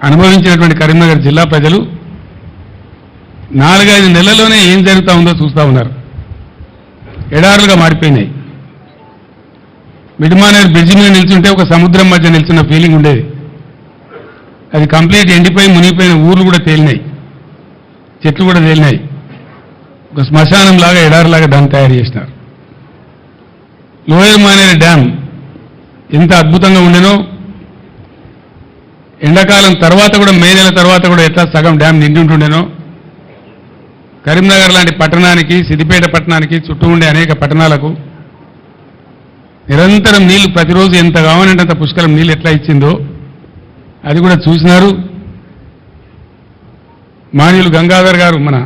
అనుభవించినటువంటి కరీంనగర్ జిల్లా ప్రజలు 4-5 నెలల్లోనే ఏం జరుగుతూ ఉందో చూస్తూ ఉన్నారు. ఎడారులుగా మారిపోయినాయి. మిడ్మానేర్ బ్రిడ్జి మీద నిల్చుంటే ఒక సముద్రం మధ్య నిల్చున్న ఫీలింగ్ ఉండేది. అది కంప్లీట్ ఎండిపోయి మునిగిపోయిన ఊర్లు కూడా తేలినాయి, చెట్లు కూడా తేలినాయి. ఒక శ్మశానం లాగా ఎడారులాగా దాన్ని తయారు చేసినారు. లోయర్ మానేరు డ్యామ్ ఎంత అద్భుతంగా ఉండేనో, ఎండాకాలం తర్వాత కూడా మే నెల తర్వాత కూడా ఎట్లా సగం డ్యామ్ నిండి ఉంటుండేనో, కరీంనగర్ లాంటి పట్టణానికి, సిద్దిపేట పట్టణానికి, చుట్టూ ఉండే అనేక పట్టణాలకు నిరంతరం నీళ్లు ప్రతిరోజు ఎంత కావాలంటే అంత పుష్కలం నీళ్ళు ఎట్లా ఇచ్చిందో అది కూడా చూసినారు. మాన్యులు గంగాధర్ గారు, మన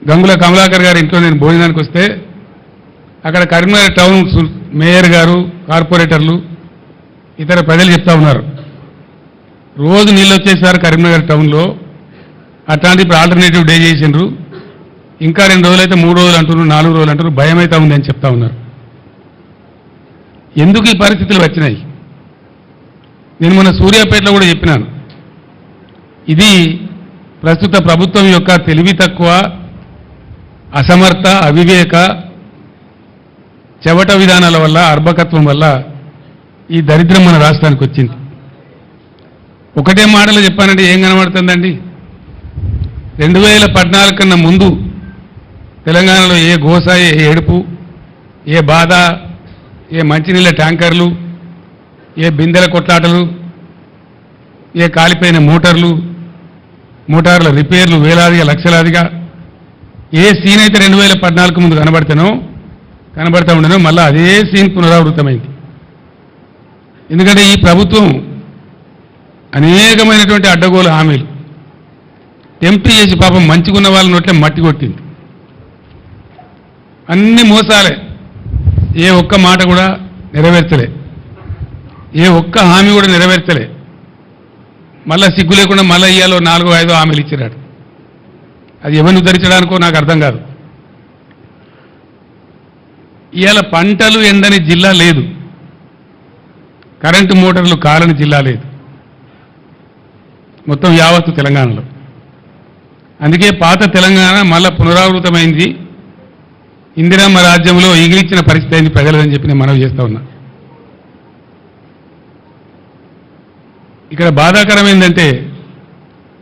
గంగుల కమలాకర్ గారి ఇంట్లో నేను భోజనానికి వస్తే అక్కడ కరీంనగర్ టౌన్ మేయర్ గారు, కార్పొరేటర్లు, ఇతర ప్రజలు చెప్తా ఉన్నారు, రోజు నీళ్ళు వచ్చేసారు కరీంనగర్ టౌన్లో. అట్లాంటి ఇప్పుడు ఆల్టర్నేటివ్ డే చేసిండ్రు, ఇంకా 2 రోజులైతే 3 రోజులు అంటున్నారు, 4 రోజులు అంటున్నారు, భయం అయితే ఉంది అని చెప్తా ఉన్నారు. ఎందుకు ఈ పరిస్థితులు వచ్చినాయి? నేను మొన్న సూర్యాపేటలో కూడా చెప్పినాను, ఇది ప్రస్తుత ప్రభుత్వం యొక్క తెలివి తక్కువ, అసమర్థ, అవివేక, చెవట విధానాల వల్ల, అర్భకత్వం వల్ల ఈ దరిద్రం మన రాష్ట్రానికి వచ్చింది. ఒకటే మాటలో చెప్పానంటే ఏం కనబడుతుందండి? 2014 కన్నా ముందు తెలంగాణలో ఏ గోస, ఏ ఏడుపు, ఏ బాధ, ఏ మంచినీళ్ళ ట్యాంకర్లు, ఏ బిందెల కొట్లాటలు, ఏ కాలిపోయిన మోటార్ల రిపేర్లు వేలాదిగా లక్షలాదిగా, ఏ సీన్ అయితే 2014 ముందు కనబడతా ఉండనో మళ్ళీ అదే సీన్ పునరావృతమైంది. ఎందుకంటే ఈ ప్రభుత్వం అనేకమైనటువంటి అడ్డగోలు హామీలు ఎంపీ చేసి పాపం మంచిగున్న వాళ్ళ నోట్లే మట్టి కొట్టింది. అన్ని మోసాలే, ఏ ఒక్క మాట కూడా నెరవేర్చలే, ఏ ఒక్క హామీ కూడా నెరవేర్చలే. మళ్ళా సిగ్గు లేకుండా మళ్ళీ ఇయ్యాలో 4-5 హామీలు ఇచ్చిరాడు. అది ఎవరిని ఉద్ధరించడానికో నాకు అర్థం కాదు. ఇవాళ పంటలు ఎండని జిల్లా లేదు, కరెంటు మోటార్లు కాలని జిల్లా లేదు మొత్తం యావత్తు తెలంగాణలో. అందుకే పాత తెలంగాణ మళ్ళా పునరావృతమైంది, ఇందిరమ్మ రాజ్యంలో ఈగిలిచ్చిన పరిస్థితి అయింది ప్రజలని చెప్పి నేను మనవి చేస్తా ఉన్నా. ఇక్కడ బాధాకరం ఏంటంటే